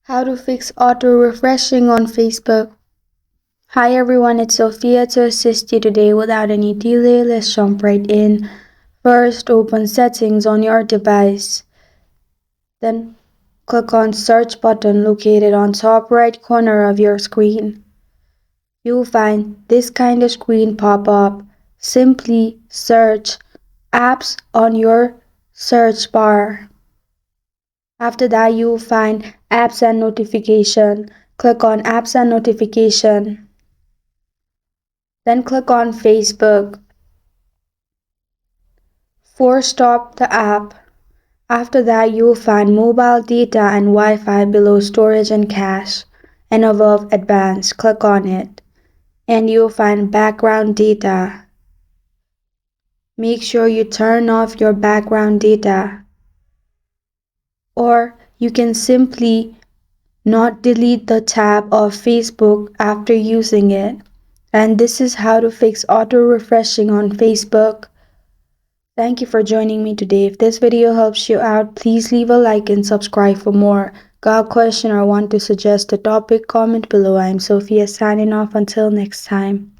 How to fix auto refreshing on Facebook. Hi everyone, it's Sophia to assist you today. Without any delay, let's jump right in. First, open settings on your device. Then click on search button located on top right corner of your screen. You'll find this kind of screen pop up. Simply search apps on your search bar. After that, you will find apps and notification. Click on apps and notification. Then click on Facebook. Force stop the app. After that, you will find mobile data and Wi-Fi below storage and cache, and above advanced. Click on it. And you will find background data. Make sure you turn off your background data. Or you can simply not delete the tab of Facebook after using it. And this is how to fix auto refreshing on Facebook. Thank you for joining me today. If this video helps you out, please leave a like and subscribe for more. Got a question or want to suggest a topic? Comment below. I'm Sophia signing off until next time.